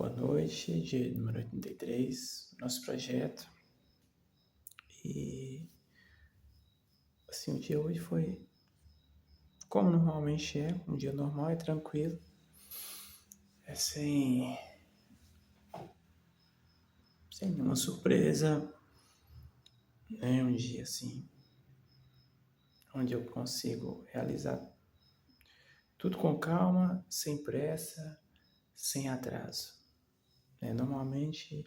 Boa noite, dia número 83, nosso projeto. E assim, o dia hoje foi como normalmente é, um dia normal e tranquilo. Sem nenhuma surpresa, né? Um dia assim, onde eu consigo realizar tudo com calma, sem pressa, sem atraso. Normalmente,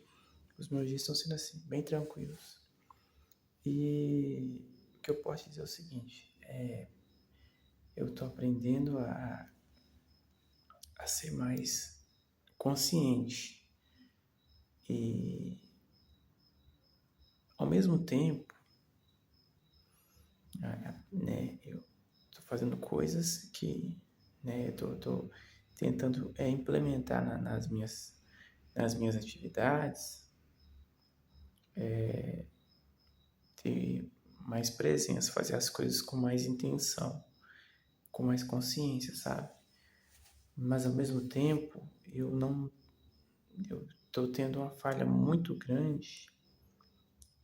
os meus dias estão sendo assim, bem tranquilos. E o que eu posso dizer é o seguinte, eu estou aprendendo a ser mais consciente e, ao mesmo tempo, eu estou fazendo coisas que, eu tô tentando implementar nas minhas atividades, ter mais presença, fazer as coisas com mais intenção, com mais consciência, sabe? Mas, ao mesmo tempo, eu estou tendo uma falha muito grande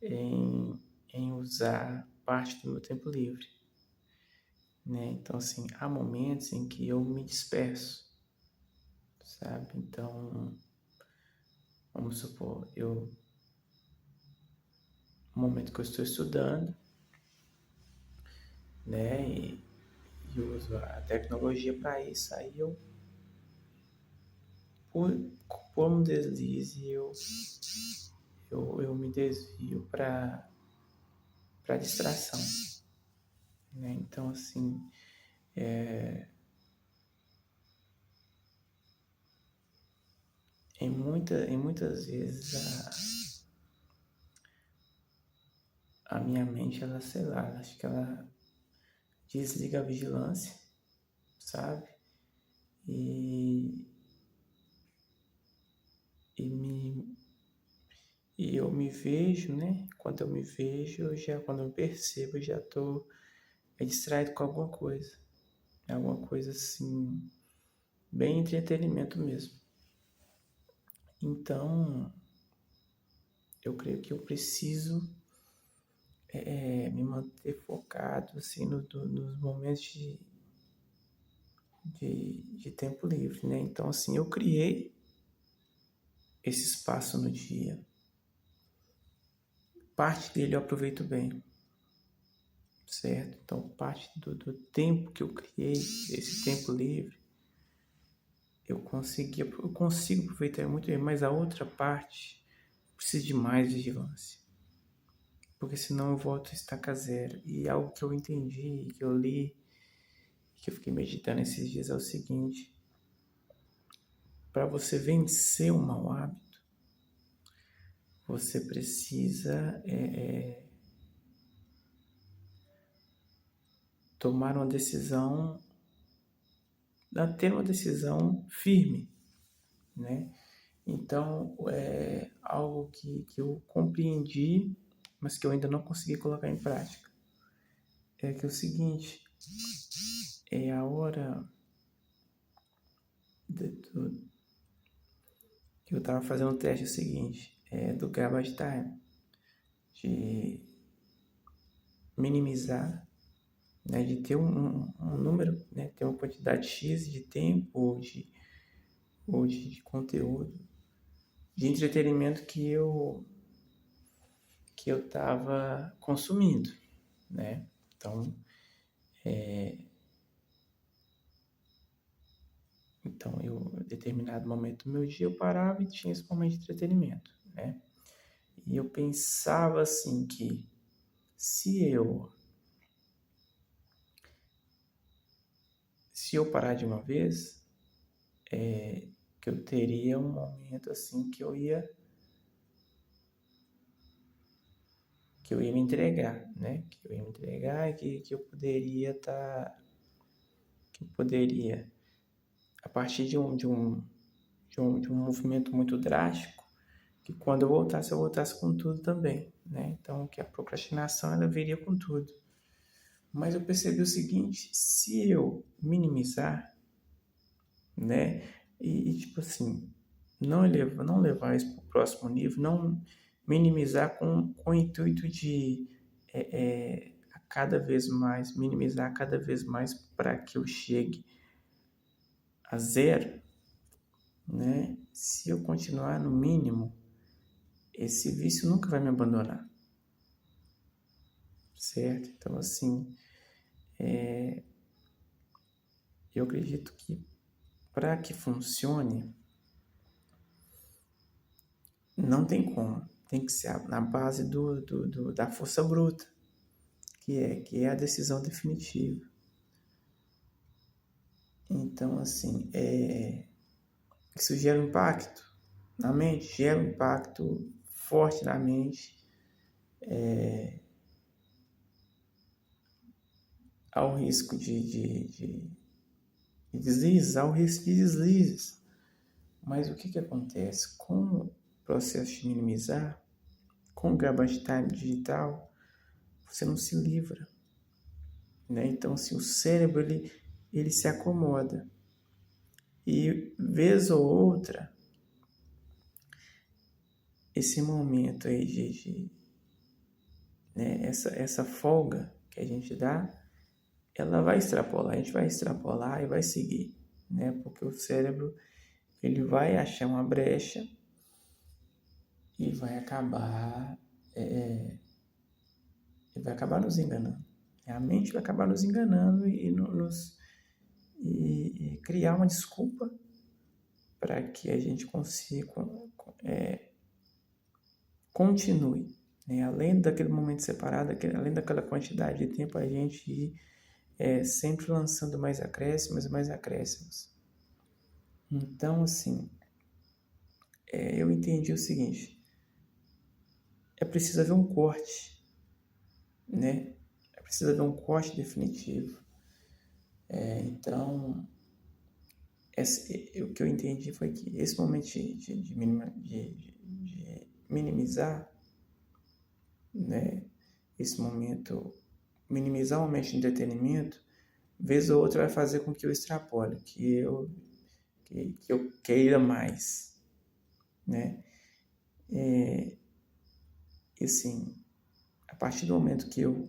em usar parte do meu tempo livre, né? Então, assim, há momentos em que eu me disperso, sabe? Então, vamos supor, no momento que eu estou estudando, né? E uso a tecnologia para isso, aí por, por um deslize, eu me desvio para distração, né? Então, assim, em muitas vezes a minha mente, ela, sei lá, acho que ela desliga a vigilância, sabe? E, e, me, e eu me vejo, né? Quando eu me vejo, quando eu me percebo, eu já tô distraído com alguma coisa. Alguma coisa assim, bem entretenimento mesmo. Então, eu creio que eu preciso me manter focado assim, nos momentos de tempo livre, né? Então, assim, eu criei esse espaço no dia. Parte dele eu aproveito bem, certo? Então, parte do tempo que eu criei, esse tempo livre, eu consigo aproveitar muito bem, mas a outra parte precisa de mais vigilância. Porque senão eu volto a estaca zero. E algo que eu entendi, que eu li, que eu fiquei meditando esses dias é o seguinte: para você vencer um mau hábito, você precisa tomar uma decisão, ter uma decisão firme, né? Então, é algo que eu compreendi, mas que eu ainda não consegui colocar em prática. É que é o seguinte, é a hora que eu estava fazendo o teste, é o seguinte, do garbage time, de minimizar, né, de ter um número, né, ter uma quantidade X de tempo ou de conteúdo, de entretenimento que eu estava consumindo, né? Então, eu, em determinado momento do meu dia, eu parava e tinha esse momento de entretenimento, né? E eu pensava assim que se eu parar de uma vez, que eu teria um momento assim que eu ia me entregar, né? Que eu ia me entregar e que eu poderia a partir de um movimento muito drástico, que quando eu voltasse com tudo também, né? Então, que a procrastinação, ela viria com tudo. Mas eu percebi o seguinte, se eu minimizar, né? E tipo assim, não levar isso para o próximo nível, não minimizar com o intuito de a cada vez mais, minimizar cada vez mais para que eu chegue a zero, né? Se eu continuar no mínimo, esse vício nunca vai me abandonar, certo? Então, assim, eu acredito que para que funcione, não tem como. Tem que ser na base da força bruta, que é a decisão definitiva. Então, assim, isso gera um impacto na mente, gera um impacto forte na mente, ao risco de deslizes, ao risco de deslizes. Mas o que acontece? Com o processo de minimizar, com o garbage time digital, você não se livra, né? Então, assim, o cérebro, ele se acomoda. E, vez ou outra, esse momento aí né, essa folga que a gente dá, ela vai extrapolar, a gente vai extrapolar e vai seguir, né? Porque o cérebro, ele vai achar uma brecha e vai acabar nos enganando. A mente vai acabar nos enganando e criar uma desculpa para que a gente consiga continue, né? Além daquele momento separado, além daquela quantidade de tempo, a gente ir sempre lançando mais acréscimos e mais acréscimos. Então, assim, eu entendi o seguinte: é preciso haver um corte, né? É preciso haver um corte definitivo. Então, o que eu entendi foi que esse momento de minimizar, né? Esse momento, minimizar o momento de entretenimento, vez ou outra vai fazer com que eu extrapole, que eu queira mais, né? E assim, a partir do momento que eu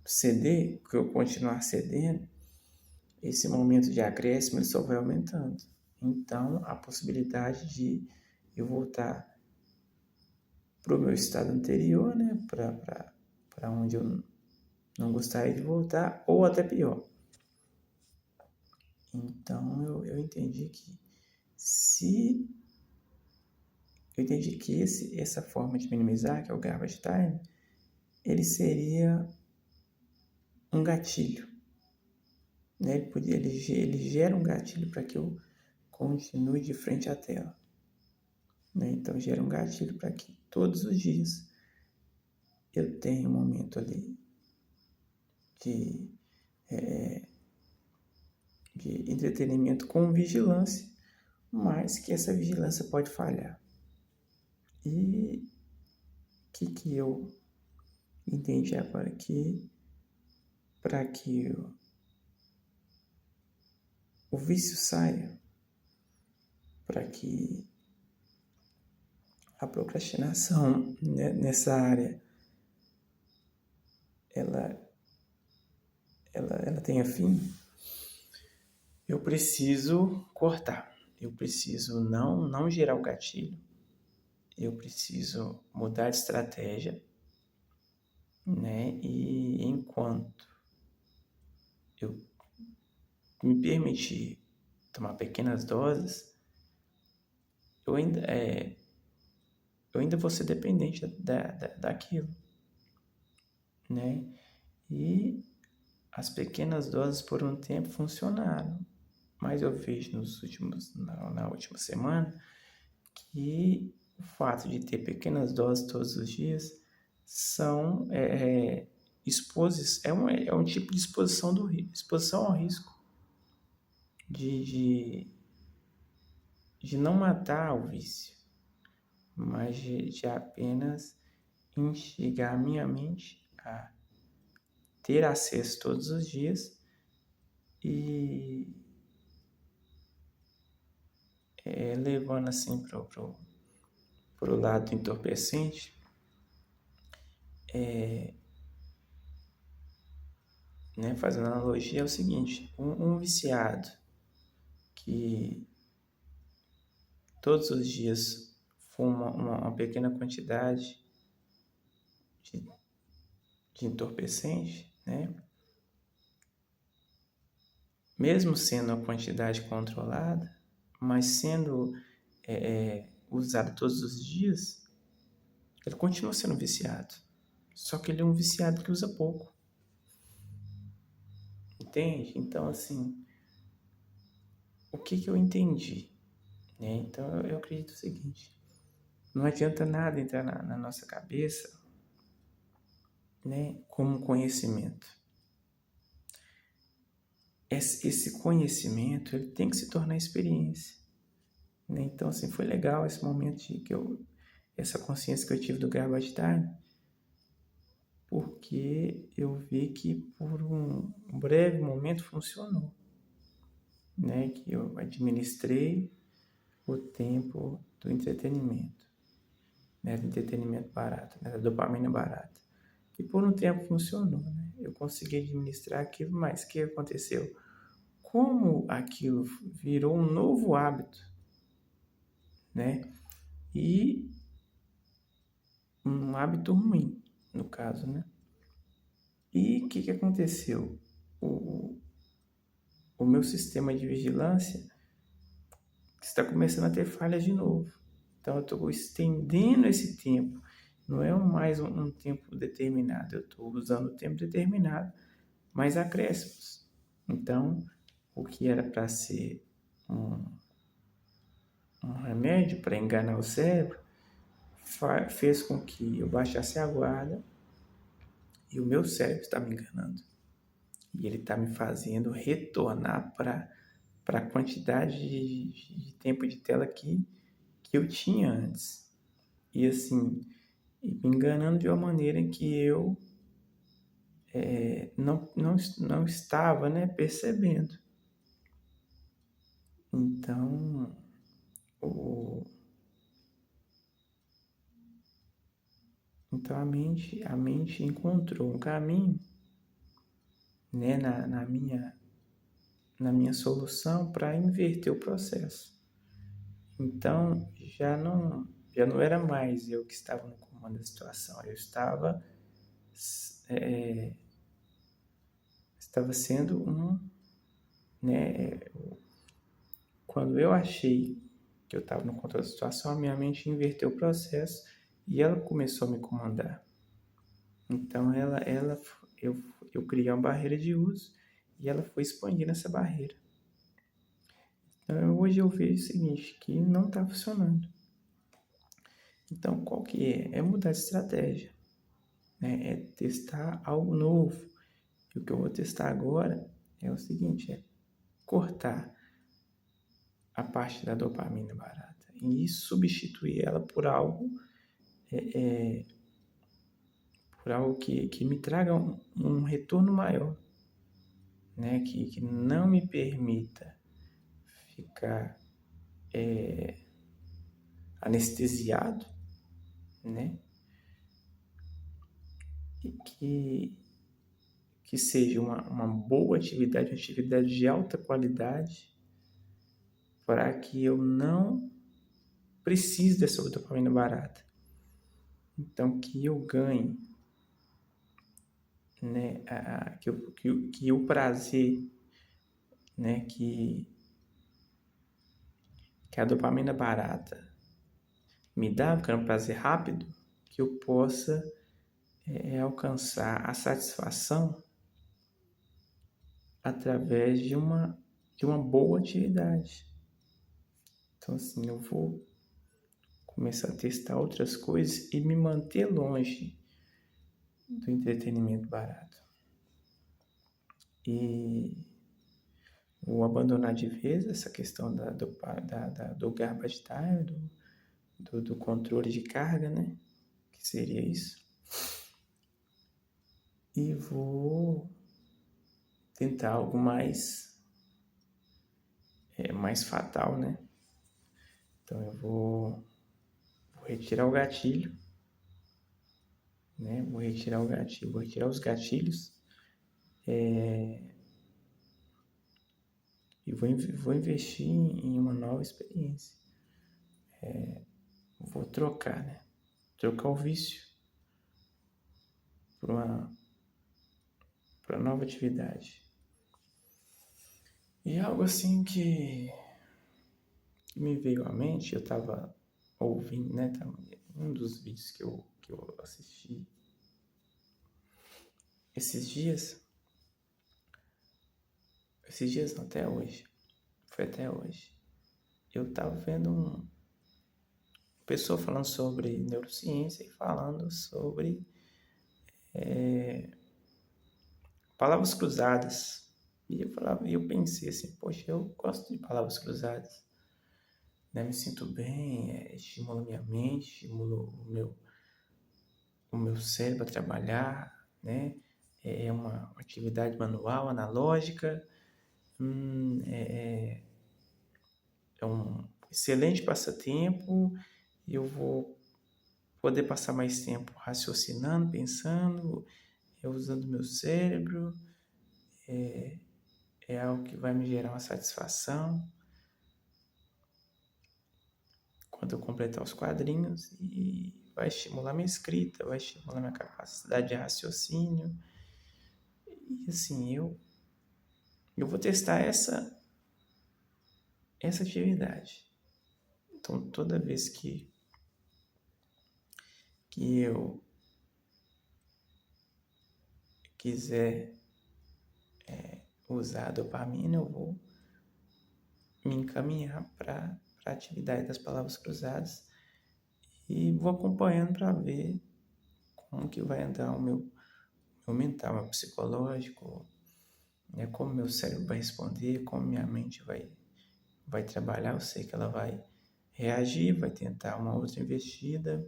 ceder, que eu continuar cedendo, esse momento de acréscimo ele só vai aumentando. Então, a possibilidade de eu voltar para o meu estado anterior, né? Para onde eu não gostaria de voltar, ou até pior. Então, eu entendi que essa forma de minimizar, que é o garbage time, ele seria um gatilho, né? Ele gera um gatilho para que eu continue de frente à tela, né? Então, gera um gatilho para que todos os dias eu tenha um momento ali de entretenimento com vigilância, mas que essa vigilância pode falhar. E o que eu entendi agora? Que para que o vício saia, para que a procrastinação, né, nessa área ela tenha fim, eu preciso cortar, eu preciso não gerar o gatilho, eu preciso mudar de estratégia, né? E enquanto eu me permitir tomar pequenas doses, eu ainda vou ser dependente daquilo, né? E as pequenas doses por um tempo funcionaram, mas eu vejo na última semana que o fato de ter pequenas doses todos os dias é um tipo de exposição ao risco de não matar o vício, mas de apenas instigar a minha mente a ter acesso todos os dias e levando assim pro lado entorpecente, né, fazendo analogia, é o seguinte: um viciado que todos os dias fuma uma pequena quantidade de, de entorpecente, né, mesmo sendo uma quantidade controlada, mas sendo usado todos os dias, ele continua sendo viciado. Só que ele é um viciado que usa pouco. Entende? Então, assim, o que eu entendi? Né? Então, eu acredito o seguinte: não adianta nada entrar na nossa cabeça, né, como conhecimento. Esse conhecimento, ele tem que se tornar experiência. Né? Então, assim, foi legal esse momento essa consciência que eu tive do garbage time, porque eu vi que por um breve momento funcionou, né? Que eu administrei o tempo do entretenimento, né? Do entretenimento barato, né? Da dopamina barata. E por um tempo funcionou, né? Eu consegui administrar aquilo, mas o que aconteceu? Como aquilo virou um novo hábito, né? E um hábito ruim, no caso, né? E o que aconteceu? O meu sistema de vigilância está começando a ter falhas de novo. Então, eu estou estendendo esse tempo. Não é mais um tempo determinado. Eu estou usando o tempo determinado, mais acréscimos. Então, o que era para ser um remédio para enganar o cérebro, fez com que eu baixasse a guarda e o meu cérebro está me enganando. E ele está me fazendo retornar para a quantidade de tempo de tela que eu tinha antes. E assim, me enganando de uma maneira em que eu não estava, né, percebendo. Então, então a mente encontrou um caminho, né, na minha solução para inverter o processo. Então, já não era mais eu que estava no comando da situação, eu estava sendo né, quando eu achei que eu estava no controle da situação, a minha mente inverteu o processo e ela começou a me comandar. Então, eu criei uma barreira de uso e ela foi expandindo essa barreira. Então, hoje eu vejo o seguinte, que não está funcionando. Então, qual que é? É mudar de estratégia, né? É testar algo novo. E o que eu vou testar agora é o seguinte, é cortar a parte da dopamina barata e substituir ela por algo que me traga um retorno maior, né? Que não me permita ficar anestesiado, né? E que seja uma boa atividade, uma atividade de alta qualidade, para que eu não precise dessa dopamina barata. Então, que eu ganhe, né, que o prazer, né, que a dopamina barata me dá, porque é um prazer rápido, que eu possa alcançar a satisfação através de uma boa atividade. Então, assim, eu vou começar a testar outras coisas e me manter longe do entretenimento barato. E vou abandonar de vez essa questão do garbage time, do controle de carga, né? Que seria isso. E vou tentar algo mais fatal, né? Então eu vou retirar o gatilho, né? Vou retirar o gatilho, vou retirar os gatilhos e vou investir em uma nova experiência. Vou trocar, né? Trocar o vício para uma nova atividade. E algo assim que me veio à mente, eu estava ouvindo, né? Um dos vídeos que eu assisti esses dias não, até hoje, foi até hoje, eu estava vendo uma pessoa falando sobre neurociência e falando sobre palavras cruzadas. E eu pensei assim, poxa, eu gosto de palavras cruzadas, né? Me sinto bem, estimula minha mente, estimula o meu cérebro a trabalhar, né? É uma atividade manual, analógica, é um excelente passatempo. Eu vou poder passar mais tempo raciocinando, pensando, usando meu cérebro. É algo que vai me gerar uma satisfação quando eu completar os quadrinhos e vai estimular minha escrita, vai estimular minha capacidade de raciocínio. E assim, eu vou testar essa atividade. Então, toda vez que eu quiser usar a dopamina, eu vou me encaminhar para a atividade das palavras cruzadas e vou acompanhando para ver como que vai andar o meu mental, meu psicológico, né? Como meu cérebro vai responder, como minha mente vai trabalhar. Eu sei que ela vai reagir, vai tentar uma outra investida,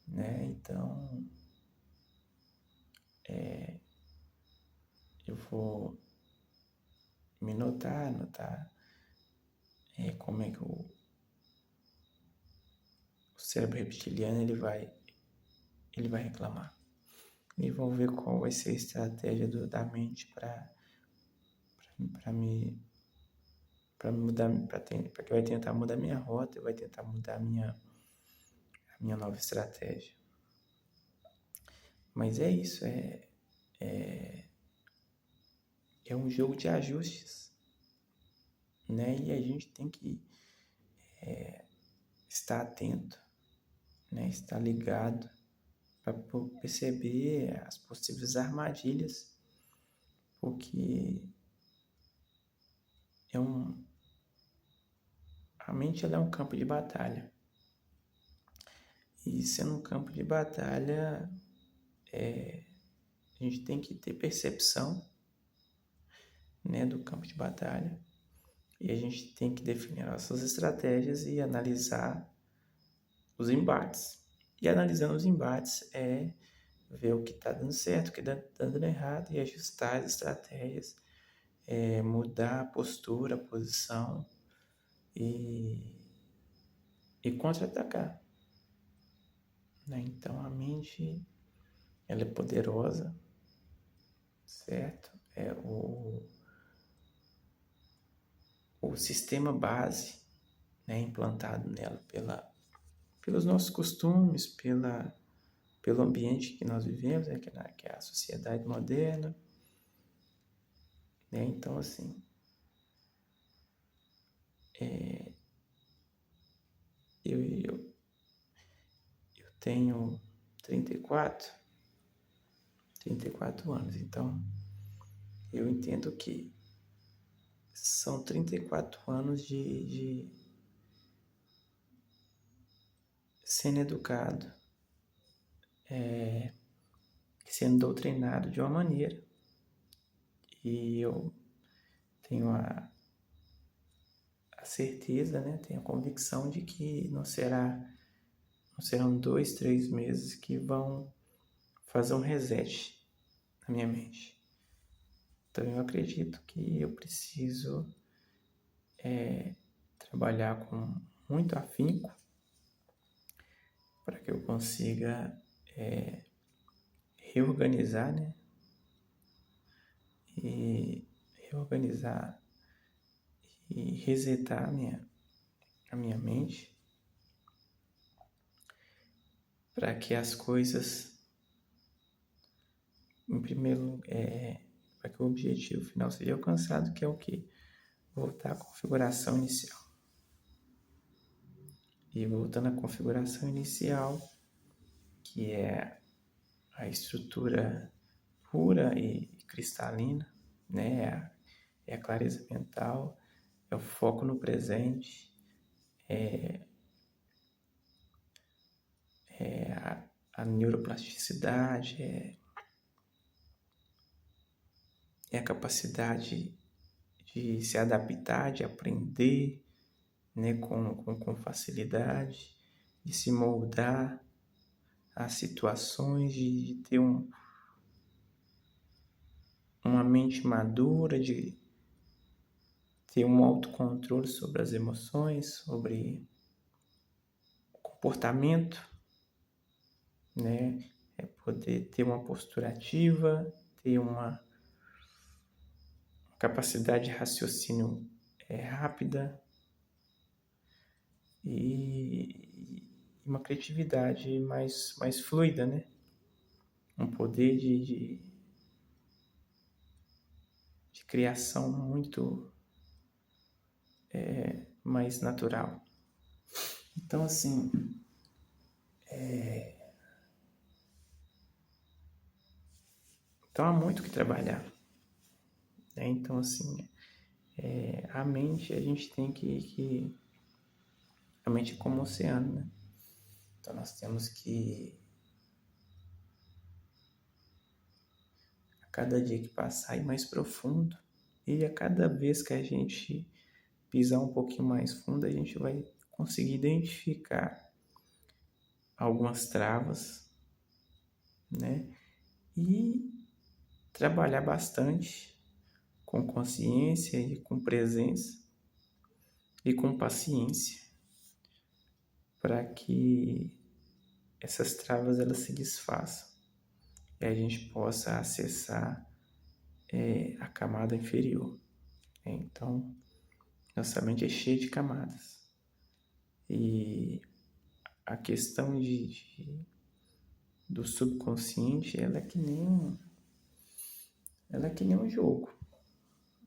né? Então, eu vou me notar como é que o cérebro reptiliano ele vai reclamar. E vou ver qual vai ser a estratégia da mente para mudar, para que vai tentar mudar minha rota, vai tentar mudar a minha nova estratégia. Mas é isso, é um jogo de ajustes, né? E a gente tem que estar atento, né? Estar ligado para perceber as possíveis armadilhas, porque a mente ela é um campo de batalha. E sendo um campo de batalha, a gente tem que ter percepção, né, do campo de batalha. E a gente tem que definir nossas estratégias e analisar os embates. E analisando os embates ver o que está dando certo, o que está dando errado e ajustar as estratégias, mudar a postura, a posição e contra-atacar. Né? Então a mente ela é poderosa, certo? É o sistema base, né, implantado nela pelos nossos costumes, pelo ambiente que nós vivemos, né, que é a sociedade moderna. Né? Então, assim, eu tenho 34 anos, então eu entendo que são 34 anos de sendo educado, sendo doutrinado de uma maneira, e eu tenho a certeza, né, tenho a convicção de que não serão 2, 3 meses que vão fazer um reset na minha mente. Então eu acredito que eu preciso trabalhar com muito afinco para que eu consiga reorganizar, né? E reorganizar e resetar a minha mente para que as coisas, em primeiro lugar, para que o objetivo final seja alcançado, que é o quê? Voltar à configuração inicial. E voltando à configuração inicial, que é a estrutura pura e cristalina, né? É a clareza mental, é o foco no presente, a neuroplasticidade, é a capacidade de se adaptar, de aprender, né, com facilidade, de se moldar às situações, de ter uma mente madura, de ter um autocontrole sobre as emoções, sobre o comportamento, né? É poder ter uma postura ativa, ter uma capacidade de raciocínio rápida e uma criatividade mais fluida, né? Um poder de criação muito mais natural. Então, assim, então há muito o que trabalhar, né? Então, assim, a mente, a gente tem que... A mente é como um oceano, né? Então, nós temos que, a cada dia que passar, ir mais profundo. E a cada vez que a gente pisar um pouquinho mais fundo, a gente vai conseguir identificar algumas travas, né? E trabalhar bastante com consciência e com presença e com paciência para que essas travas elas se desfaçam e a gente possa acessar a camada inferior. Então, nossa mente é cheia de camadas e a questão do subconsciente ela é que nem um jogo,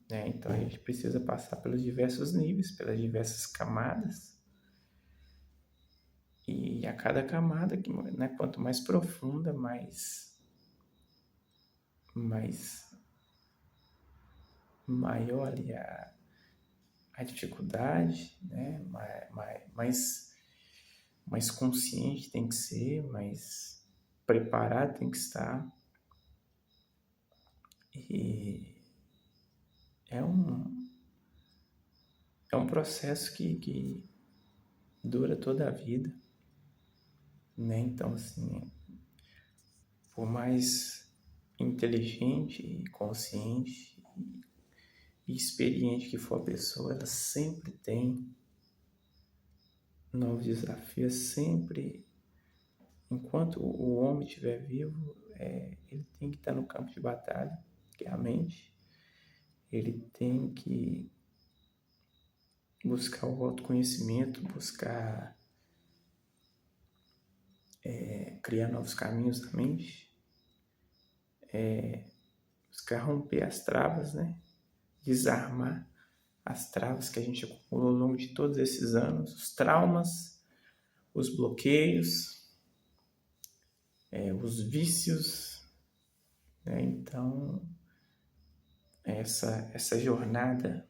né? Então a gente precisa passar pelos diversos níveis, pelas diversas camadas. E a cada camada, né, quanto mais profunda, mais maior ali a dificuldade, né? Mais consciente tem que ser, mais preparado tem que estar. E é um processo que dura toda a vida, né? Então, assim, por mais inteligente e consciente e experiente que for a pessoa, ela sempre tem novos desafios, sempre. Enquanto o homem estiver vivo, ele tem que estar no campo de batalha, que é a mente. Ele tem que buscar o autoconhecimento, buscar criar novos caminhos na mente, buscar romper as travas, né? Desarmar as travas que a gente acumulou ao longo de todos esses anos, os traumas, os bloqueios, os vícios, né? Então, essa jornada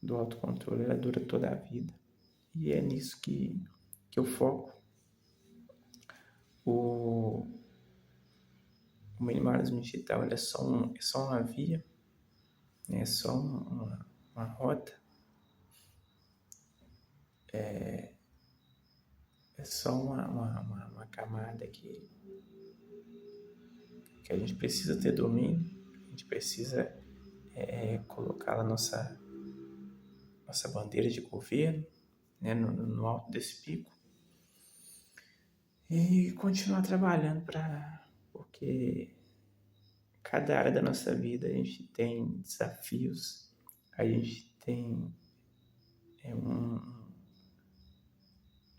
do autocontrole, ela dura toda a vida. E é nisso que eu foco. O minimalismo digital é só uma via, é só uma rota, é só uma camada que a gente precisa ter domínio, a gente precisa colocar a nossa bandeira de governo, né, no alto desse pico, e continuar trabalhando porque cada área da nossa vida a gente tem desafios, a gente tem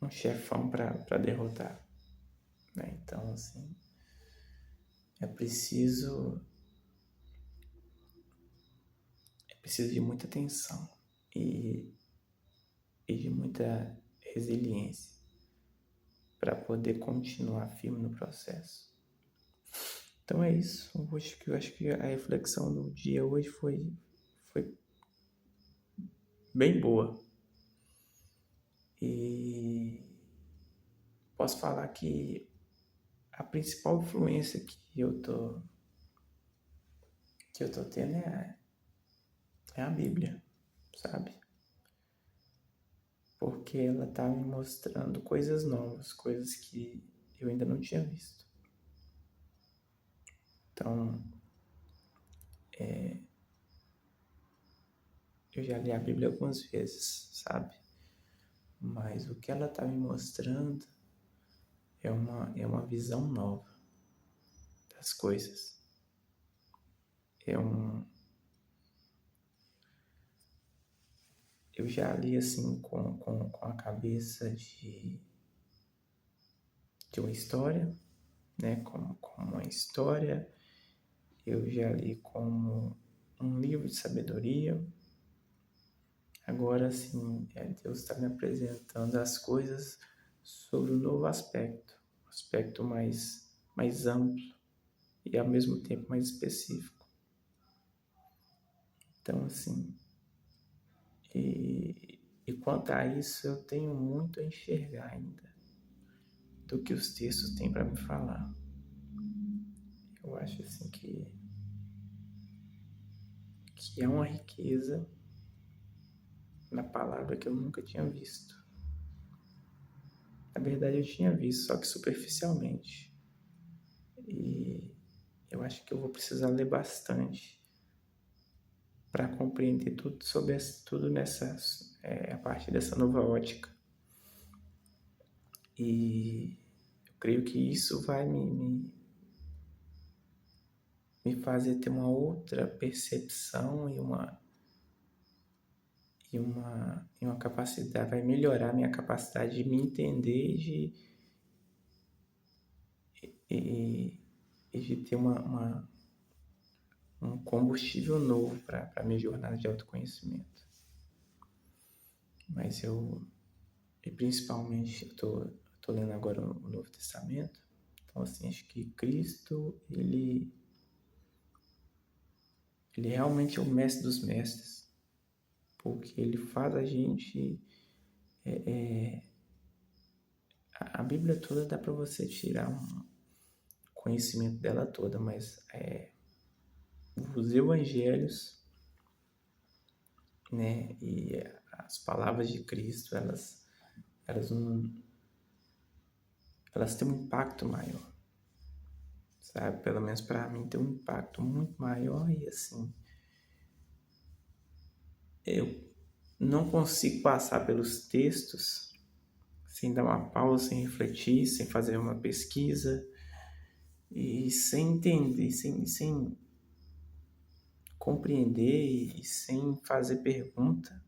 um chefão para derrotar, né? Então, assim, é preciso, é preciso de muita atenção e, e de muita resiliência para poder continuar firme no processo. Então é isso. Eu acho que a reflexão do dia hoje foi bem boa. E posso falar que a principal influência que eu tô tendo é a Bíblia, sabe? Porque ela tá me mostrando coisas novas, coisas que eu ainda não tinha visto. Então, eu já li a Bíblia algumas vezes, sabe? Mas o que ela tá me mostrando é uma visão nova das coisas. Eu já li assim com a cabeça de uma história, né? Como uma história. Eu já li como um livro de sabedoria. Agora sim, Deus está me apresentando as coisas sobre um novo aspecto, um aspecto mais amplo e ao mesmo tempo mais específico. Então, assim, e quanto a isso, eu tenho muito a enxergar ainda do que os textos têm para me falar. Eu acho assim que é uma riqueza na palavra que eu nunca tinha visto. Na verdade, eu tinha visto, só que superficialmente. E eu acho que eu vou precisar ler bastante para compreender tudo sobre tudo a partir dessa nova ótica. E eu creio que isso vai me fazer ter uma outra percepção e uma capacidade, vai melhorar a minha capacidade de me entender e de ter um combustível novo para a minha jornada de autoconhecimento. Mas e principalmente, eu tô lendo agora o Novo Testamento, então assim, acho que Cristo, ele realmente é o mestre dos mestres, porque ele faz a gente... A Bíblia toda dá para você tirar um conhecimento dela toda, mas os evangelhos, né, e as palavras de Cristo, elas têm um impacto maior, sabe? Pelo menos para mim tem um impacto muito maior e assim, eu não consigo passar pelos textos sem dar uma pausa, sem refletir, sem fazer uma pesquisa e sem entender, sem compreender e sem fazer pergunta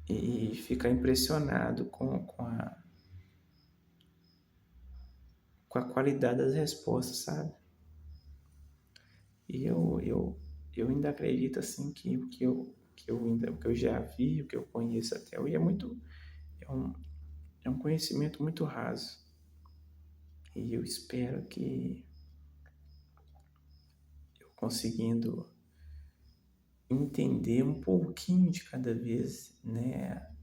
e ficar impressionado com a qualidade das respostas, sabe? E eu ainda acredito assim que o que eu já vi, o que eu conheço até hoje é um, é um conhecimento muito raso. E eu espero que eu conseguindo entender um pouquinho de cada vez, né?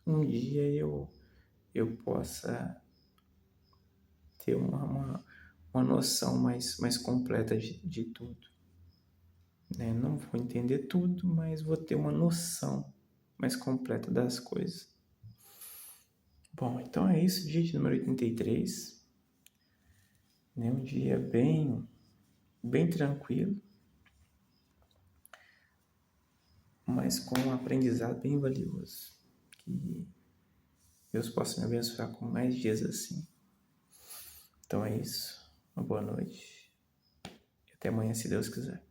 Um dia eu possa ter uma noção mais completa de tudo. Né? Não vou entender tudo, mas vou ter uma noção mais completa das coisas. Bom, então é isso, dia de número 83. Né? Um dia bem tranquilo, mas com um aprendizado bem valioso. que Deus possa me abençoar com mais dias assim. Então é isso. Uma boa noite. E até amanhã, se Deus quiser.